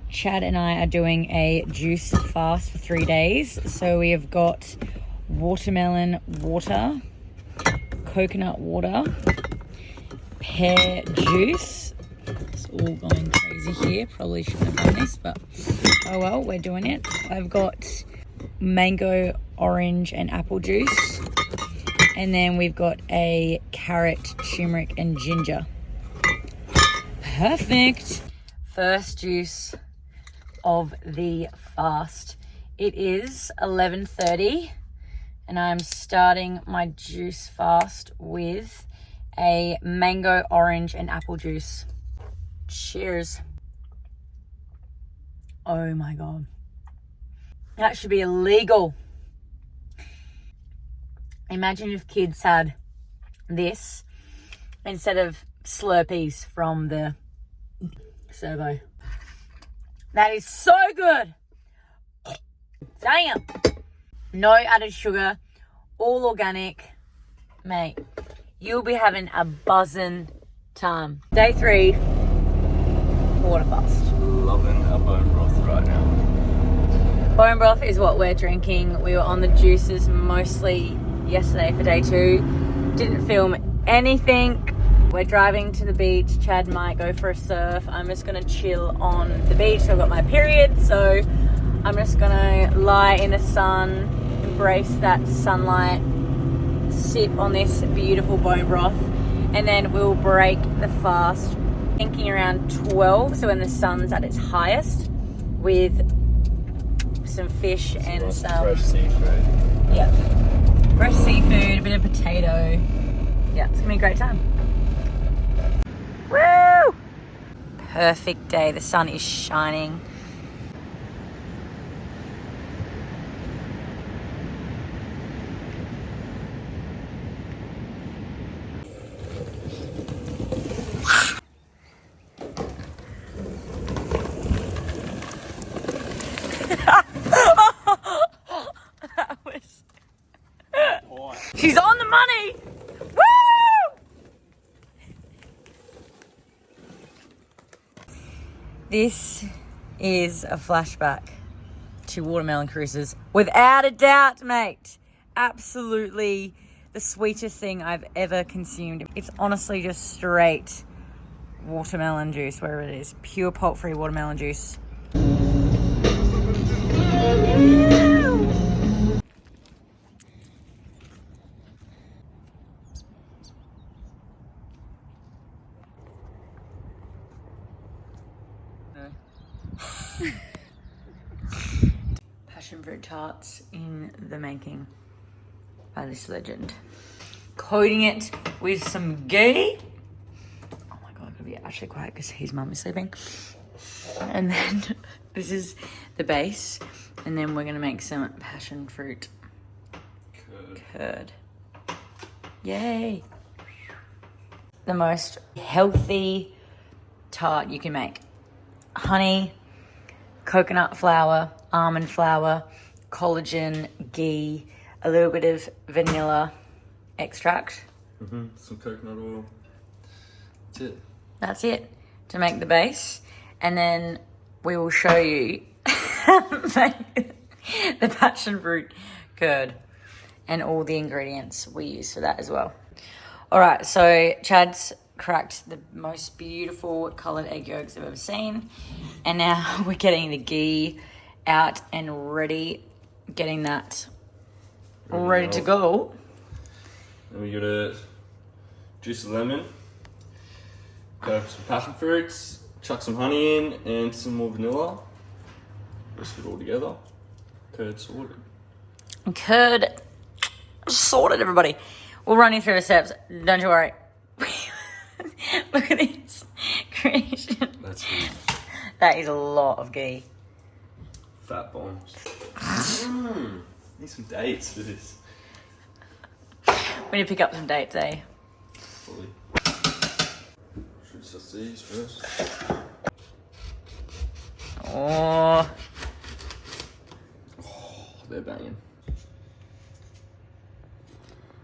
Chad and I are doing a juice fast for 3 days. So we have got watermelon water, coconut water, pear juice. It's all going crazy here. Probably shouldn't have done this, but oh well, we're doing it. I've got mango, orange and apple juice. And then we've got a carrot, turmeric and ginger. Perfect. First juice of the fast. It is 11:30 and I'm starting my juice fast with a mango, orange and apple juice. Cheers. Oh my God. That should be illegal. Imagine if kids had this instead of Slurpees from the Servo. That is so good. Damn. No added sugar, all organic. Mate, you'll be having a buzzing time. Day 3, water fast. Loving our bone broth right now. Bone broth is what we're drinking. We were on the juices mostly yesterday for day 2. Didn't film anything. We're driving to the beach. Chad might go for a surf. I'm just gonna chill on the beach. I've got my period, so I'm just gonna lie in the sun, embrace that sunlight, sip on this beautiful bone broth, and then we'll break the fast thinking around 12, so when the sun's at its highest, with some fish and some fresh seafood. Yeah, fresh seafood, a bit of potato. Yeah, it's gonna be a great time. Woo! Perfect day. The sun is shining. That was... She's on the money! Woo! This is a flashback to watermelon cruises. Without a doubt, mate. Absolutely the sweetest thing I've ever consumed. It's honestly just straight watermelon juice, wherever it is. Pure pulp-free watermelon juice. Passion fruit tarts in the making by this legend. Coating it with some ghee. Oh my God, I'm gonna be actually quiet because his mum is sleeping. And then this is the base. And then we're gonna make some passion fruit curd. Yay. The most healthy tart you can make. Honey, coconut flour, almond flour, collagen, ghee, a little bit of vanilla extract. Some coconut oil. That's it. That's it to make the base. And then we will show you make the passion fruit curd and all the ingredients we use for that as well. All right, so Chad's cracked the most beautiful coloured egg yolks I've ever seen. And now we're getting the ghee out and ready, getting that ready to go. Then we gotta juice a lemon, go for some passion fruits, chuck some honey in and some more vanilla. Whisk it all together. Curd sorted. Curd sorted, everybody. We'll run you through the steps, don't you worry. Look at this creation. That's huge. That is a lot of ghee. Fat bombs. Need some dates for this. We need to pick up some dates, eh? Fully. Should just these first. Oh, They're banging.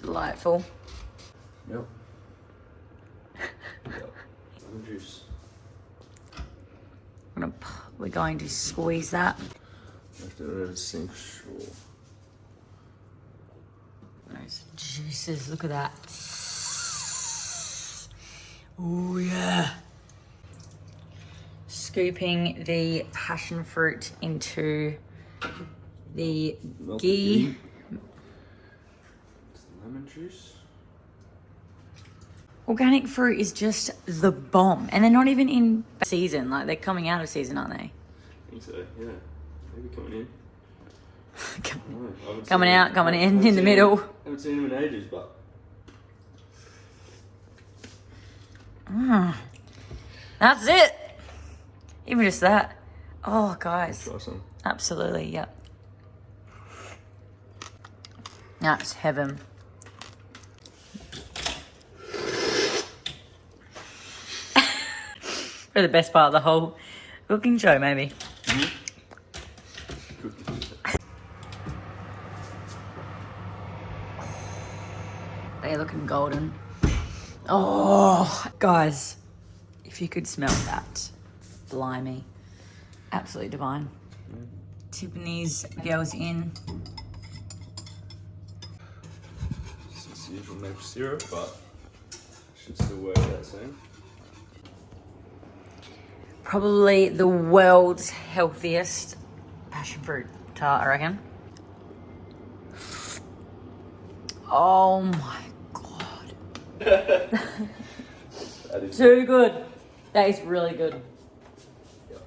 delightful. Yep. Lemon juice. I'm gonna we're going to squeeze that. I have to do it sink sure. Those juices, look at that. Oh yeah. Scooping the passion fruit into the Melted ghee. Some lemon juice. Organic fruit is just the bomb. And they're not even in season. Like, they're coming out of season, aren't they? I think so, yeah. Maybe coming in. Coming out, coming in the middle. Haven't seen him in ages, but. That's it. Even just that. Oh, guys. Try some. Absolutely, yep. That's heaven. For the best part of the whole cooking show, maybe. They're looking golden. Oh, guys, if you could smell that. Blimey. Absolutely divine. Tipping these girls in. It's the usual maple syrup, but should still work that same. Probably the world's healthiest passion fruit tart, I reckon. Oh my god. That is Too good. That is really good. Yep.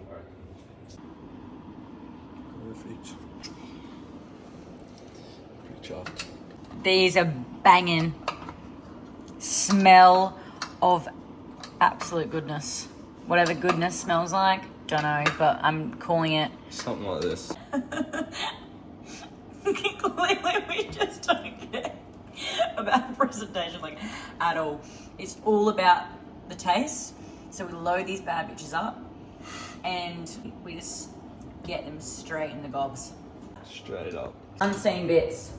Alright. Perfect. Pretty chuffed. These are banging. Smell of absolute goodness. Whatever goodness smells like, don't know, but I'm calling it. Something like this. Clearly, we just don't care about the presentation, like, at all. It's all about the taste. So we load these bad bitches up and we just get them straight in the gobs. Straight up. Unseen bits.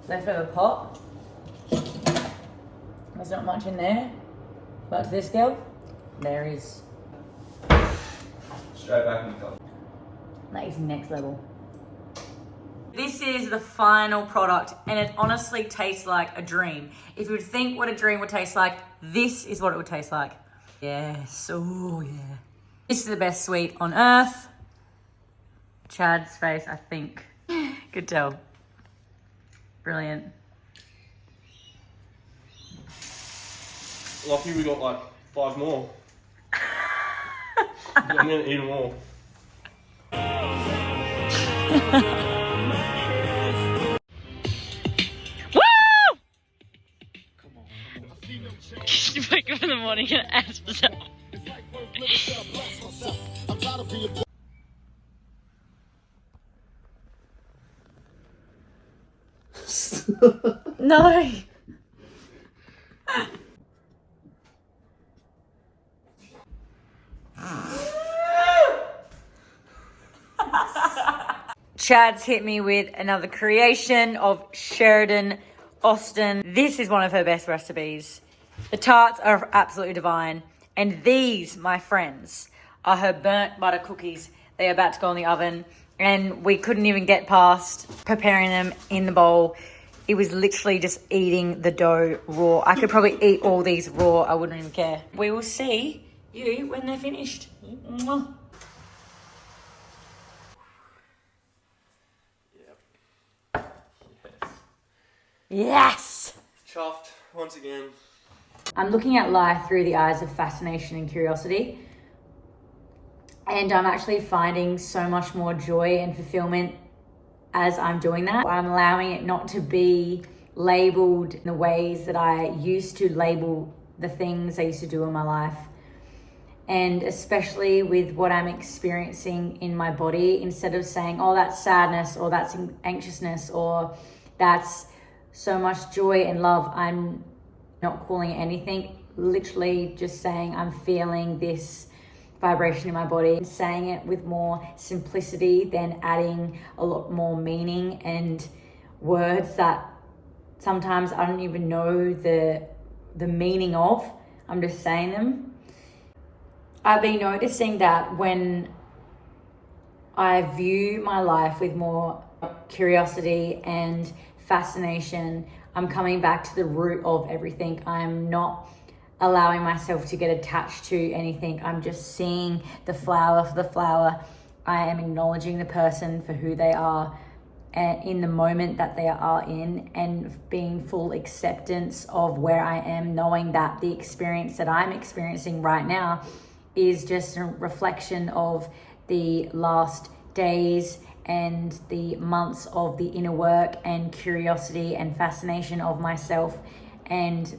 Leftover pot. There's not much in there. But to this girl, there is. Straight back in the cup. That is next level. This is the final product, and it honestly tastes like a dream. If you would think what a dream would taste like, this is what it would taste like. Yes, oh yeah. This is the best sweet on earth. Chad's face, I think. Could tell. Brilliant. Lucky we got like 5 more. I'm gonna eat them all. You wake up in the morning and ask for some. No. Chad's hit me with another creation of Sheridan Austin. This is one of her best recipes. The tarts are absolutely divine. And these, my friends, are her burnt butter cookies. They are about to go in the oven. And we couldn't even get past preparing them in the bowl. It was literally just eating the dough raw. I could probably eat all these raw. I wouldn't even care. We will see you when they're finished. Mwah. Yes! Chuffed once again. I'm looking at life through the eyes of fascination and curiosity. And I'm actually finding so much more joy and fulfillment as I'm doing that. I'm allowing it not to be labeled in the ways that I used to label the things I used to do in my life. And especially with what I'm experiencing in my body, instead of saying, oh, that's sadness, or that's anxiousness, or that's so much joy and love, I'm not calling it anything, literally just saying I'm feeling this vibration in my body, and saying it with more simplicity than adding a lot more meaning and words that sometimes I don't even know the meaning of. I'm just saying them. I've been noticing that when I view my life with more curiosity and fascination, I'm coming back to the root of everything. I'm not allowing myself to get attached to anything. I'm just seeing the flower for the flower. I am acknowledging the person for who they are in the moment that they are in, and being full acceptance of where I am, knowing that the experience that I'm experiencing right now is just a reflection of the last days and the months of the inner work and curiosity and fascination of myself, and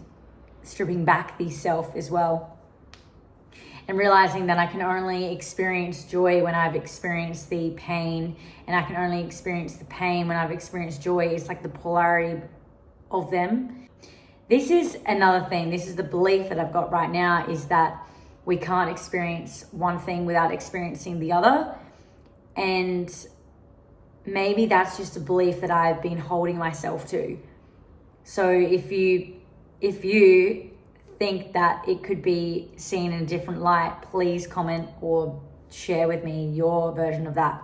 stripping back the self as well. And realizing that I can only experience joy when I've experienced the pain, and I can only experience the pain when I've experienced joy. It's like the polarity of them. This is another thing. This is the belief that I've got right now, is that we can't experience one thing without experiencing the other. And maybe that's just a belief that I've been holding myself to. So if you think that it could be seen in a different light, please comment or share with me your version of that.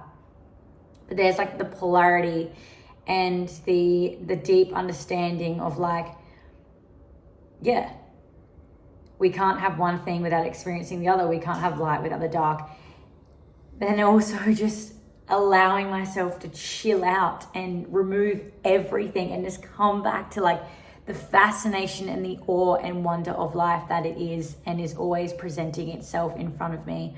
But there's like the polarity and the deep understanding of like, yeah, we can't have one thing without experiencing the other. We can't have light without the dark. But then also just allowing myself to chill out and remove everything and just come back to like the fascination and the awe and wonder of life that it is, and is always presenting itself in front of me.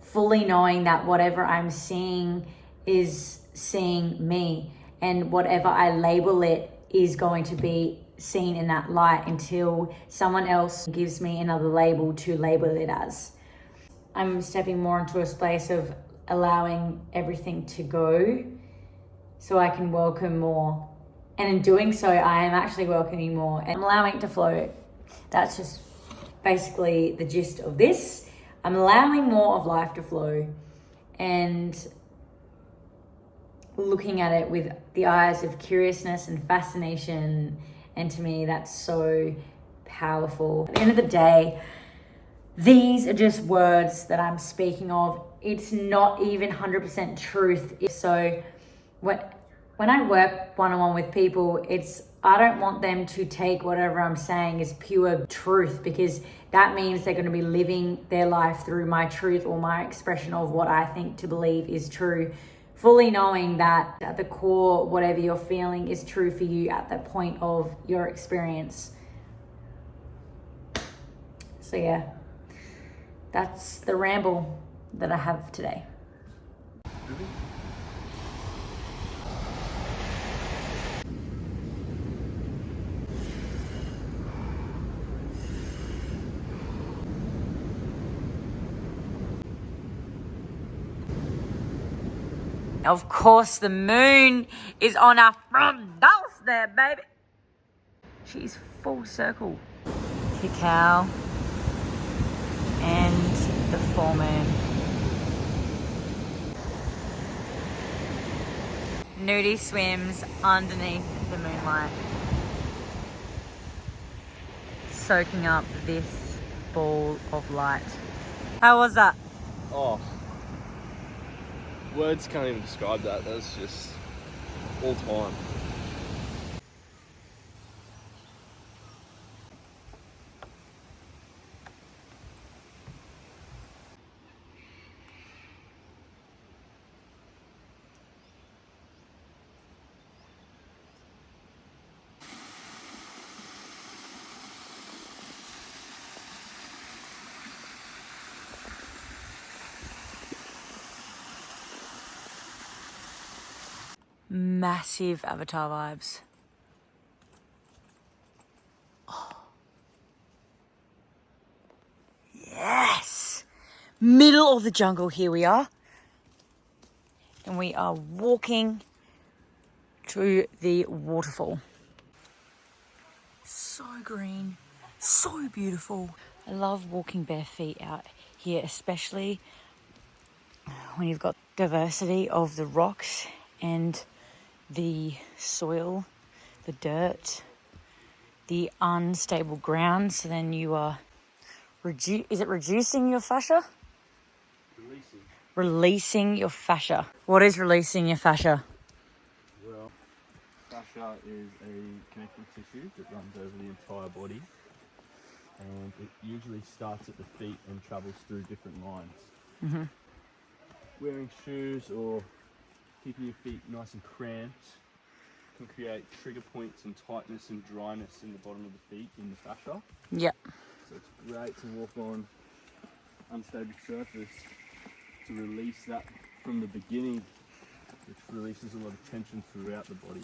Fully knowing that whatever I'm seeing is seeing me, and whatever I label it is going to be seen in that light until someone else gives me another label to label it as. I'm stepping more into a space of allowing everything to go so I can welcome more. And in doing so, I am actually welcoming more and I'm allowing it to flow. That's just basically the gist of this. I'm allowing more of life to flow and looking at it with the eyes of curiousness and fascination. And to me, that's so powerful. At the end of the day, these are just words that I'm speaking of. It's not even 100% truth. So when I work one-on-one with people, I don't want them to take whatever I'm saying as pure truth, because that means they're going to be living their life through my truth or my expression of what I think to believe is true. Fully knowing that at the core, whatever you're feeling is true for you at that point of your experience. So yeah, that's the ramble that I have today. Of course, the moon is on our front door there, baby. She's full circle. Cacao and the full moon. Nudie swims underneath the moonlight, soaking up this ball of light. How was that? Oh, words can't even describe that. That's just all time. Massive Avatar vibes. Oh. Yes! Middle of the jungle, here we are. And we are walking to the waterfall. So green, so beautiful. I love walking bare feet out here, especially when you've got diversity of the rocks and the soil, the dirt, the unstable ground. So then you are Is it reducing your fascia? Releasing. Releasing your fascia. What is releasing your fascia? Well, fascia is a connective tissue that runs over the entire body, and it usually starts at the feet and travels through different lines. Wearing shoes or keeping your feet nice and cramped can create trigger points and tightness and dryness in the bottom of the feet in the fascia. Yep. So it's great to walk on unstable surface to release that from the beginning, which releases a lot of tension throughout the body.